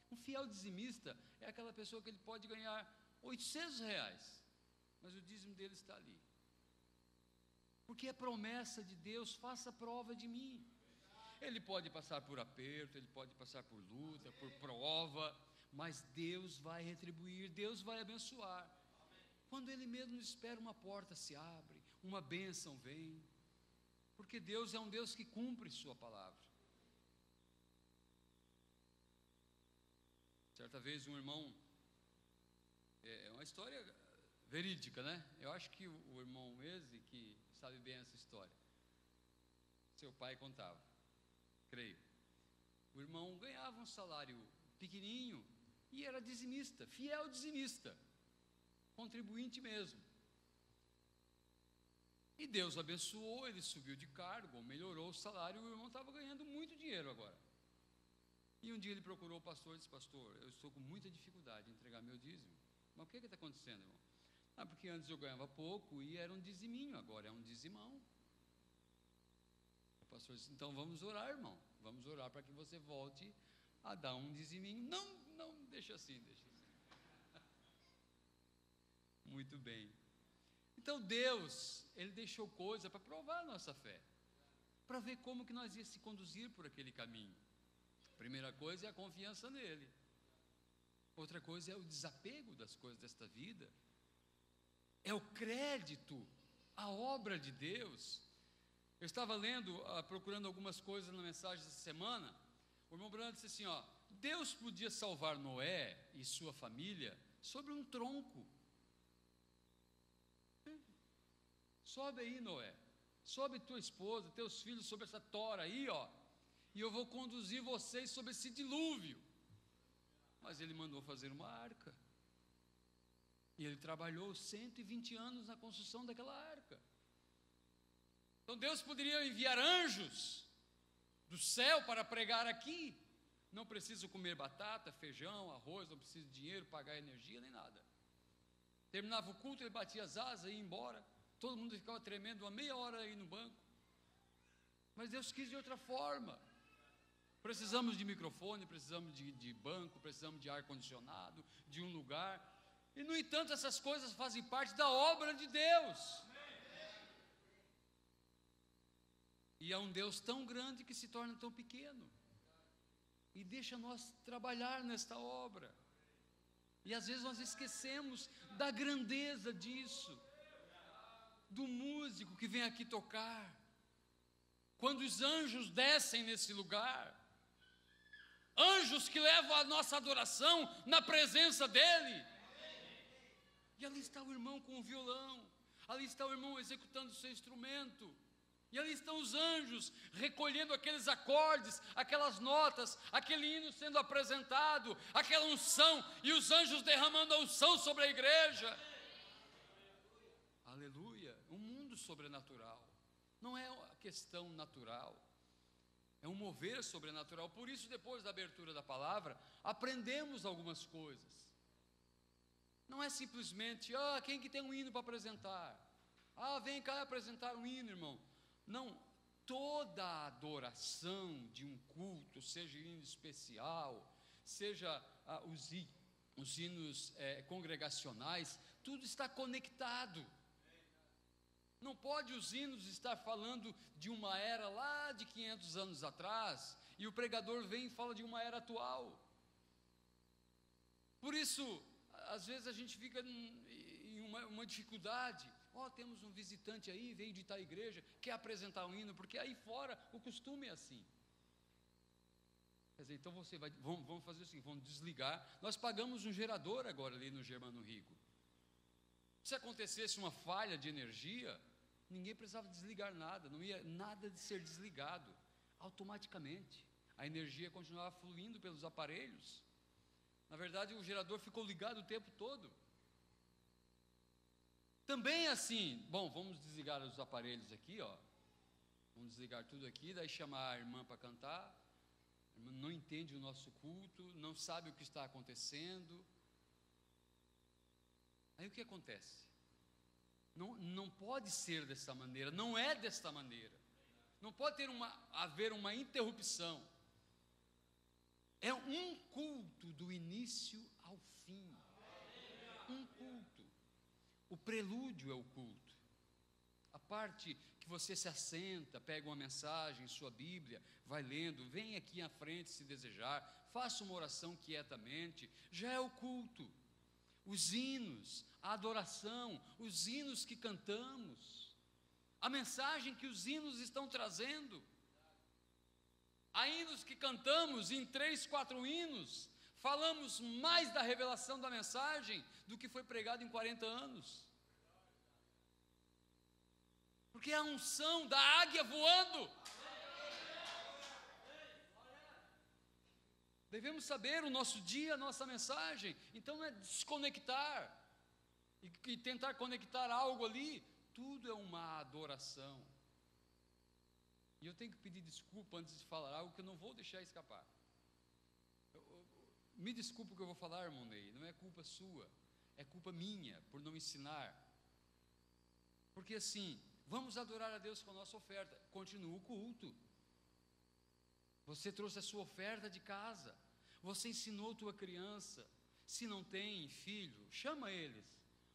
Um fiel dizimista é aquela pessoa que ele pode ganhar R$800, mas o dízimo dele está ali. Porque é promessa de Deus: faça prova de mim. Ele pode passar por aperto, ele pode passar por luta, por prova, mas Deus vai retribuir, Deus vai abençoar. Quando Ele mesmo espera, uma porta se abre, uma bênção vem, porque Deus é um Deus que cumpre sua palavra. Certa vez um irmão, é uma história verídica, né? Eu acho que o irmão Eze, que sabe bem essa história, seu pai contava, creio. O irmão ganhava um salário pequenininho e era dizimista, fiel dizimista, contribuinte mesmo. E Deus abençoou, ele subiu de cargo, melhorou o salário, e o irmão estava ganhando muito dinheiro agora. E um dia ele procurou o pastor e disse: pastor, eu estou com muita dificuldade em entregar meu dízimo. Mas o que está acontecendo, irmão? Ah, porque antes eu ganhava pouco e era um diziminho, agora é um dizimão. O pastor disse: então vamos orar, irmão, vamos orar para que você volte a dar um diziminho. Não, deixa assim. Muito bem. Então Deus, Ele deixou coisa para provar a nossa fé, para ver como que nós ia se conduzir por aquele caminho. Primeira coisa é a confiança nele. Outra coisa é o desapego das coisas desta vida. É o crédito à obra de Deus. Eu estava lendo, procurando algumas coisas na mensagem dessa semana. O irmão Bruno disse assim, Deus podia salvar Noé e sua família sobre um tronco. Sobe aí, Noé. Sobe tua esposa, teus filhos sobre essa tora aí, e eu vou conduzir vocês sobre esse dilúvio. Mas ele mandou fazer uma arca. E ele trabalhou 120 anos na construção daquela arca. Então Deus poderia enviar anjos do céu para pregar aqui. Não preciso comer batata, feijão, arroz, não preciso de dinheiro, pagar energia, nem nada. Terminava o culto, ele batia as asas e ia embora. Todo mundo ficava tremendo uma meia hora aí no banco. Mas Deus quis de outra forma. Precisamos de microfone, precisamos de banco, precisamos de ar-condicionado, de um lugar. E, no entanto, essas coisas fazem parte da obra de Deus. E é um Deus tão grande que se torna tão pequeno. E deixa nós trabalhar nesta obra. E às vezes nós esquecemos da grandeza disso. Do músico que vem aqui tocar. Quando os anjos descem nesse lugar. Anjos que levam a nossa adoração na presença dEle. E ali está o irmão com o violão. Ali está o irmão executando o seu instrumento. E ali estão os anjos recolhendo aqueles acordes, aquelas notas, aquele hino sendo apresentado, aquela unção, e os anjos derramando a unção sobre a igreja. Aleluia, um mundo sobrenatural. Não é uma questão natural, é um mover sobrenatural. Por isso, depois da abertura da palavra, aprendemos algumas coisas. Não é simplesmente, quem que tem um hino para apresentar? Vem cá apresentar um hino, irmão. Não, toda a adoração de um culto, seja hino especial, seja os hinos congregacionais, tudo está conectado. Não pode os hinos estar falando de uma era lá de 500 anos atrás, e o pregador vem e fala de uma era atual. Por isso, às vezes a gente fica em uma dificuldade. Temos um visitante aí, veio de tal igreja, quer apresentar um hino, porque aí fora o costume é assim. Quer dizer, então vamos fazer assim, vamos desligar. Nós pagamos um gerador agora ali no Germano Rico. Se acontecesse uma falha de energia, ninguém precisava desligar nada, não ia nada de ser desligado. Automaticamente, a energia continuava fluindo pelos aparelhos. Na verdade, o gerador ficou ligado o tempo todo. Também assim, vamos desligar os aparelhos aqui, vamos desligar tudo aqui, daí chamar a irmã para cantar. A irmã não entende o nosso culto, não sabe o que está acontecendo. Aí o que acontece? Não pode ser dessa maneira, não é desta maneira. Não pode haver uma interrupção. É um culto do início ao fim. Um culto. O prelúdio é o culto. A parte que você se assenta, pega uma mensagem, sua Bíblia, vai lendo, vem aqui à frente se desejar, faça uma oração quietamente, já é o culto. Os hinos, a adoração, os hinos que cantamos, a mensagem que os hinos estão trazendo. Há hinos que cantamos, em 3, 4 hinos, falamos mais da revelação da mensagem do que foi pregado em 40 anos. Porque é a unção da águia voando. Devemos saber o nosso dia, a nossa mensagem. Então não é desconectar e tentar conectar algo ali. Tudo é uma adoração. E eu tenho que pedir desculpa antes de falar algo que eu não vou deixar escapar. Me desculpa o que eu vou falar, irmão Ney, não é culpa sua, é culpa minha por não ensinar. Porque assim, vamos adorar a Deus com a nossa oferta, continua o culto. Você trouxe a sua oferta de casa, você ensinou tua criança. Se não tem filho, chama eles.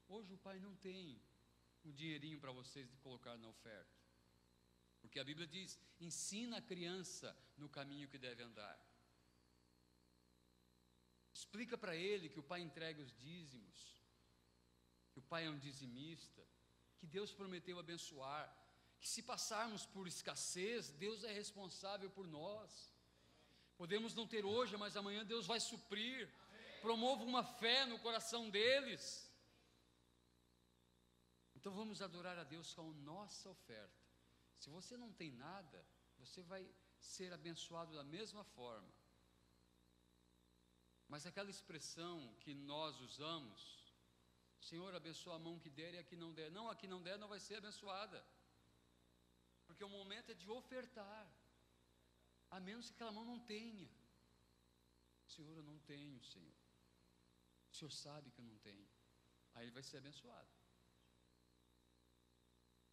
Hoje o pai não tem um dinheirinho para vocês colocar na oferta. Porque a Bíblia diz: ensina a criança no caminho que deve andar. Explica para ele que o pai entrega os dízimos, que o pai é um dizimista, que Deus prometeu abençoar, que se passarmos por escassez, Deus é responsável por nós. Podemos não ter hoje, mas amanhã Deus vai suprir. Promova uma fé no coração deles. Então vamos adorar a Deus com a nossa oferta. Se você não tem nada, você vai ser abençoado da mesma forma. Mas aquela expressão que nós usamos, Senhor, abençoa a mão que der e a que não der. Não, a que não der não vai ser abençoada. Porque o momento é de ofertar. A menos que aquela mão não tenha. Senhor, eu não tenho, Senhor. O Senhor sabe que eu não tenho. Aí ele vai ser abençoado.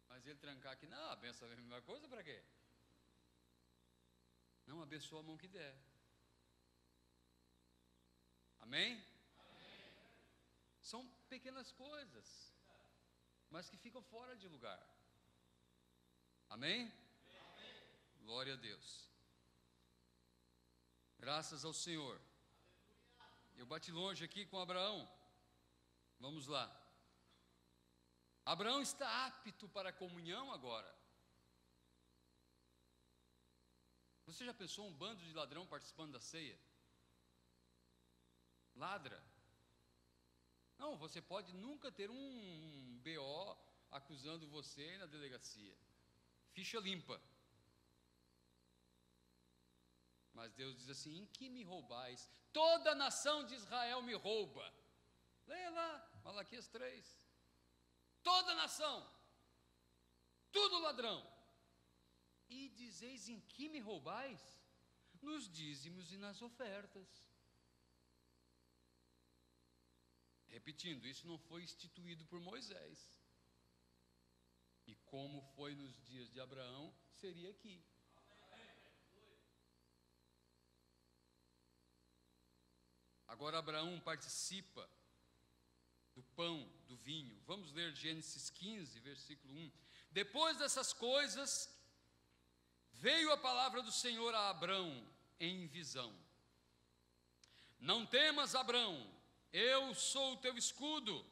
Mas ele trancar aqui, não, abençoa a mesma coisa, para quê? Não, abençoa a mão que der. Amém? Amém? São pequenas coisas, mas que ficam fora de lugar. Amém? Amém? Glória a Deus. Graças ao Senhor. Eu bati longe aqui com Abraão. Vamos lá. Abraão está apto para a comunhão agora. Você já pensou um bando de ladrão participando da ceia? Ladra. Não, você pode nunca ter um BO acusando você na delegacia. Ficha limpa. Mas Deus diz assim: em que me roubais? Toda a nação de Israel me rouba. Leia lá, Malaquias 3. Toda a nação, tudo ladrão. E dizeis: em que me roubais? Nos dízimos e nas ofertas. Repetindo, isso não foi instituído por Moisés. E como foi nos dias de Abraão, seria aqui. Agora Abraão participa do pão, do vinho. Vamos ler Gênesis 15, versículo 1. Depois dessas coisas, veio a palavra do Senhor a Abrão em visão. Não temas, Abrão, eu sou o teu escudo,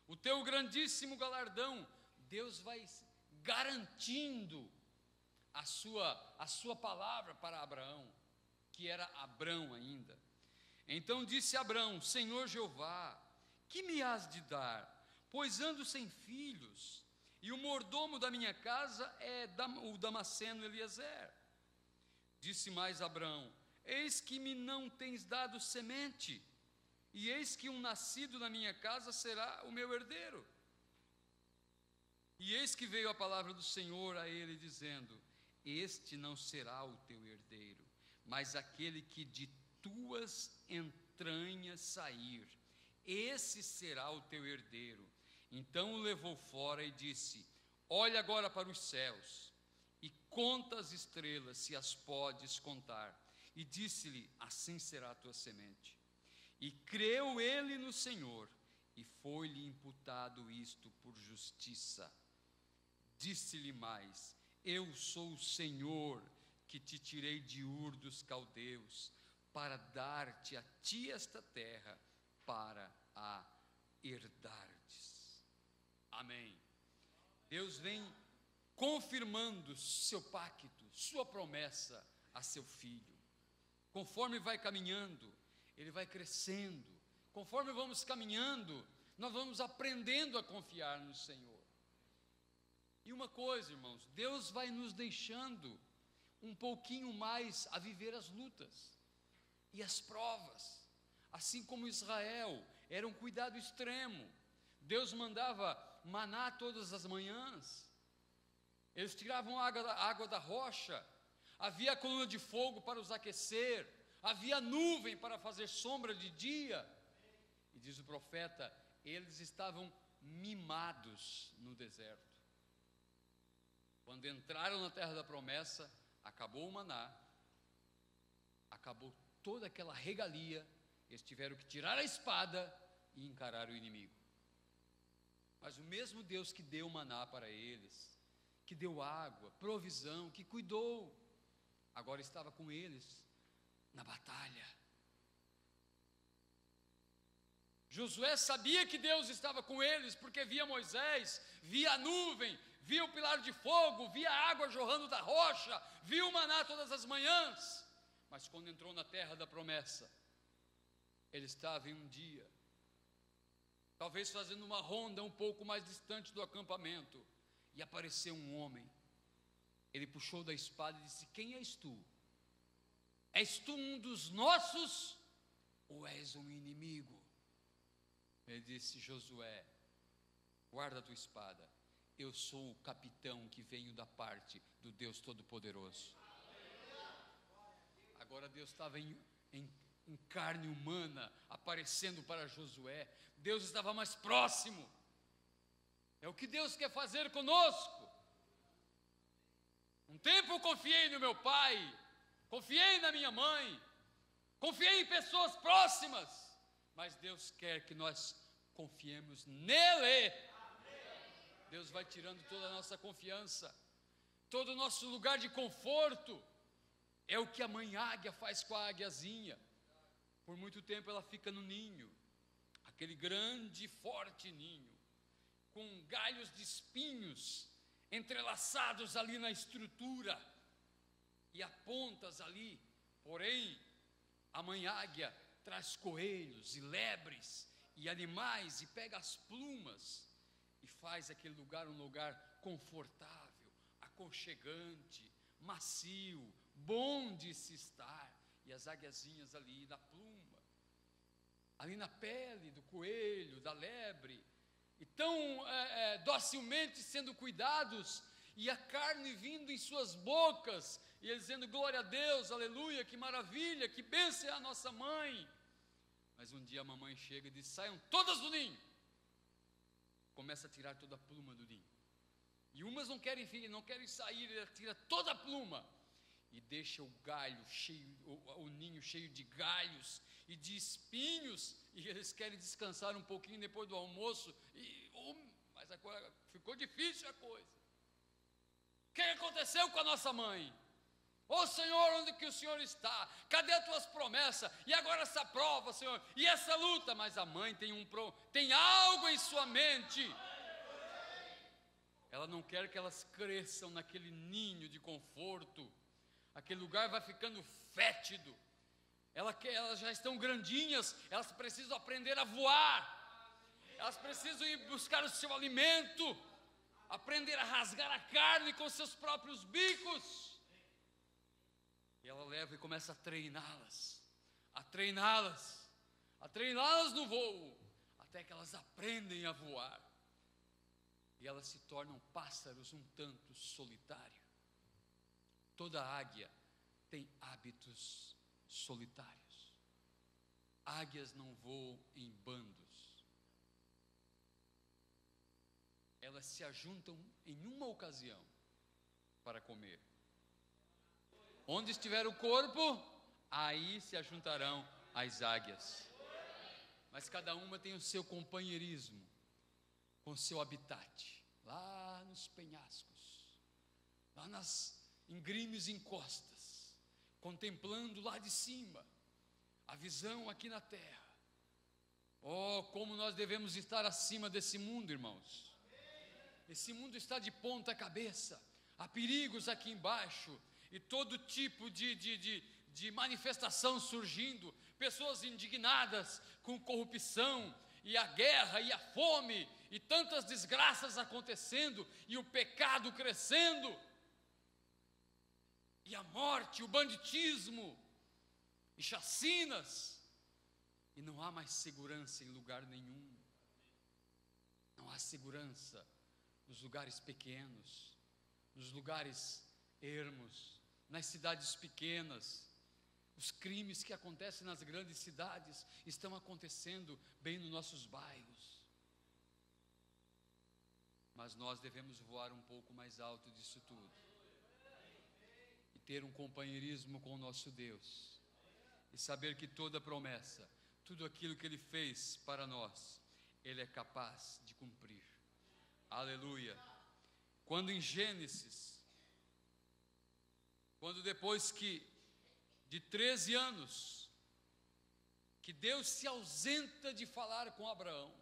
o teu grandíssimo galardão. Deus vai garantindo a sua palavra para Abraão, que era Abrão ainda. Então disse Abrão: Senhor Jeová, que me has de dar? Pois ando sem filhos, e o mordomo da minha casa é o Damasceno Eliezer. Disse mais Abrão: eis que me não tens dado semente, e eis que um nascido na minha casa será o meu herdeiro. E eis que veio a palavra do Senhor a ele, dizendo: este não será o teu herdeiro, mas aquele que de tuas entranhas sair, esse será o teu herdeiro. Então o levou fora e disse: olha agora para os céus e conta as estrelas, se as podes contar. E disse-lhe: assim será a tua semente. E creu ele no Senhor, e foi-lhe imputado isto por justiça. Disse-lhe mais: eu sou o Senhor, que te tirei de Ur dos caldeus, para dar-te a ti esta terra, para a herdardes. Amém. Deus vem confirmando seu pacto, sua promessa a seu filho. Conforme vai caminhando, ele vai crescendo. Conforme vamos caminhando, nós vamos aprendendo a confiar no Senhor. E uma coisa, irmãos, Deus vai nos deixando um pouquinho mais a viver as lutas e as provas. Assim como Israel, era um cuidado extremo. Deus mandava maná todas as manhãs. Eles tiravam a água da rocha. Havia a coluna de fogo para os aquecer. Havia nuvem para fazer sombra de dia. E diz o profeta, eles estavam mimados no deserto. Quando entraram na terra da promessa, acabou o maná, acabou toda aquela regalia, eles tiveram que tirar a espada e encarar o inimigo. Mas o mesmo Deus que deu maná para eles, que deu água, provisão, que cuidou, agora estava com eles na batalha. Josué sabia que Deus estava com eles, porque via Moisés, via a nuvem, via o pilar de fogo, via a água jorrando da rocha, via o maná todas as manhãs. Mas quando entrou na terra da promessa, ele estava em um dia, talvez fazendo uma ronda um pouco mais distante do acampamento, e apareceu um homem. Ele puxou da espada e disse: quem és tu? És tu um dos nossos ou és um inimigo? Ele disse: Josué, guarda a tua espada, eu sou o capitão que venho da parte do Deus Todo-Poderoso. Agora Deus estava em carne humana, aparecendo para Josué. Deus estava mais próximo. É o que Deus quer fazer conosco. Um tempo eu confiei no meu pai, confiei na minha mãe, confiei em pessoas próximas, mas Deus quer que nós confiemos nele. Deus vai tirando toda a nossa confiança, todo o nosso lugar de conforto. É o que a mãe águia faz com a águiazinha. Por muito tempo ela fica no ninho, aquele grande e forte ninho, com galhos de espinhos entrelaçados ali na estrutura, e há pontas ali. Porém, a mãe águia traz coelhos e lebres e animais, e pega as plumas e faz aquele lugar um lugar confortável, aconchegante, macio, bom de se estar. E as águiazinhas ali na pluma, ali na pele do coelho, da lebre, e tão docilmente sendo cuidados, e a carne vindo em suas bocas, e eles dizendo: glória a Deus, aleluia, que maravilha, que bênção é a nossa mãe. Mas um dia a mamãe chega e diz: saiam todas do ninho. Começa a tirar toda a pluma do ninho, e umas não querem sair, ela tira toda a pluma, e deixa o galho cheio, o ninho cheio de galhos e de espinhos, e eles querem descansar um pouquinho depois do almoço, mas agora ficou difícil a coisa. O que aconteceu com a nossa mãe? Ô Senhor, onde que o Senhor está? Cadê as tuas promessas? E agora essa prova, Senhor? E essa luta? Mas a mãe tem algo em sua mente. Ela não quer que elas cresçam naquele ninho de conforto. Aquele lugar vai ficando fétido. Elas já estão grandinhas, elas precisam aprender a voar. Elas precisam ir buscar o seu alimento, aprender a rasgar a carne com seus próprios bicos. E ela leva e começa a treiná-las no voo, até que elas aprendem a voar. E elas se tornam pássaros um tanto solitários. Toda águia tem hábitos solitários. Águias não voam em bandos. Elas se ajuntam em uma ocasião para comer. Onde estiver o corpo, aí se ajuntarão as águias. Mas cada uma tem o seu companheirismo, com o seu habitat, lá nos penhascos, lá nas ingrínuas encostas, contemplando lá de cima a visão aqui na terra. Oh, como nós devemos estar acima desse mundo, irmãos. Esse mundo está de ponta cabeça, há perigos aqui embaixo, e todo tipo de manifestação surgindo, pessoas indignadas com corrupção, e a guerra, e a fome, e tantas desgraças acontecendo, e o pecado crescendo, e a morte, o banditismo, e chacinas, e não há mais segurança em lugar nenhum. Não há segurança nos lugares pequenos, nos lugares ermos, nas cidades pequenas. Os crimes que acontecem nas grandes cidades estão acontecendo bem nos nossos bairros. Mas nós devemos voar um pouco mais alto disso tudo e ter um companheirismo com o nosso Deus, e saber que toda promessa, tudo aquilo que Ele fez para nós, Ele é capaz de cumprir. Aleluia. Quando em Gênesis, quando depois de 13 anos, que Deus se ausenta de falar com Abraão,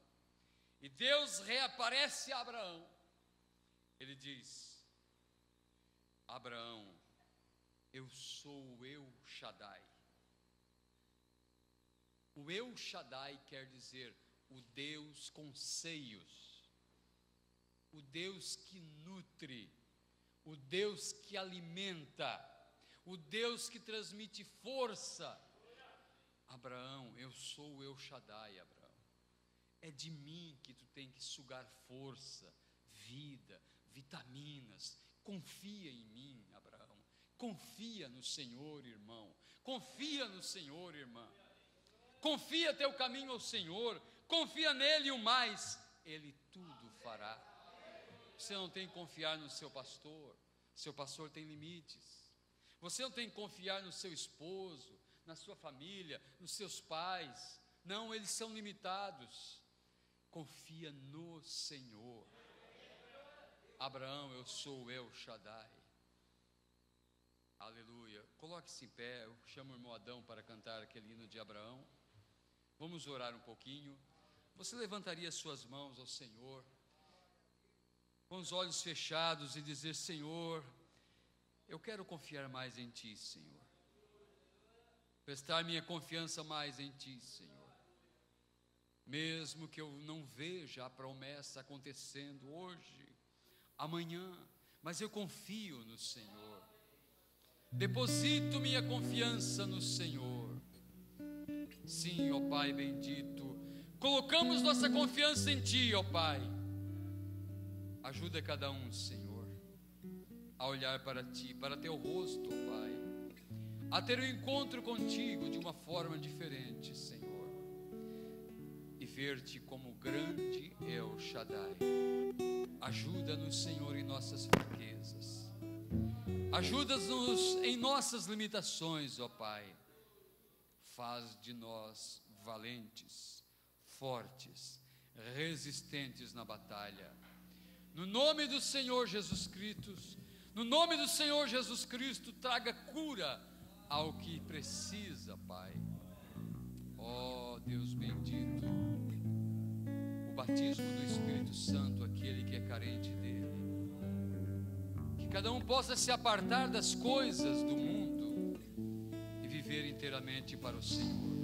e Deus reaparece a Abraão, Ele diz: Abraão, eu sou o El Shaddai. O El Shaddai quer dizer o Deus com seios, o Deus que nutre, o Deus que alimenta, o Deus que transmite força. Abraão, eu sou o El Shaddai, Abraão. É de mim que tu tem que sugar força, vida, vitaminas. Confia em mim, Abraão. Confia no Senhor, irmão. Confia no Senhor, irmã. Confia teu caminho ao Senhor. Confia nele, e o mais, Ele tudo fará. Você não tem que confiar no seu pastor. Seu pastor tem limites. Você não tem que confiar no seu esposo, na sua família, nos seus pais. Não, eles são limitados. Confia no Senhor. Abraão, eu sou o El Shaddai. Aleluia. Coloque-se em pé. Eu chamo o irmão Adão para cantar aquele hino de Abraão. Vamos orar um pouquinho. Você levantaria suas mãos ao Senhor, com os olhos fechados, e dizer: Senhor, eu quero confiar mais em Ti, Senhor. Prestar minha confiança mais em Ti, Senhor. Mesmo que eu não veja a promessa acontecendo hoje, amanhã, mas eu confio no Senhor. Deposito minha confiança no Senhor. Sim, ó Pai bendito, colocamos nossa confiança em Ti, ó Pai. Ajuda cada um, Senhor, a olhar para Ti, para Teu rosto, ó Pai, a ter um encontro contigo de uma forma diferente, Senhor, e ver-te como grande El Shaddai. Ajuda-nos, Senhor, em nossas fraquezas. Ajuda-nos em nossas limitações, ó Pai. Faz de nós valentes, fortes, resistentes na batalha. No nome do Senhor Jesus Cristo, no nome do Senhor Jesus Cristo, traga cura ao que precisa, Pai. Ó Deus bendito, o batismo do Espírito Santo, aquele que é carente dele. Que cada um possa se apartar das coisas do mundo e viver inteiramente para o Senhor.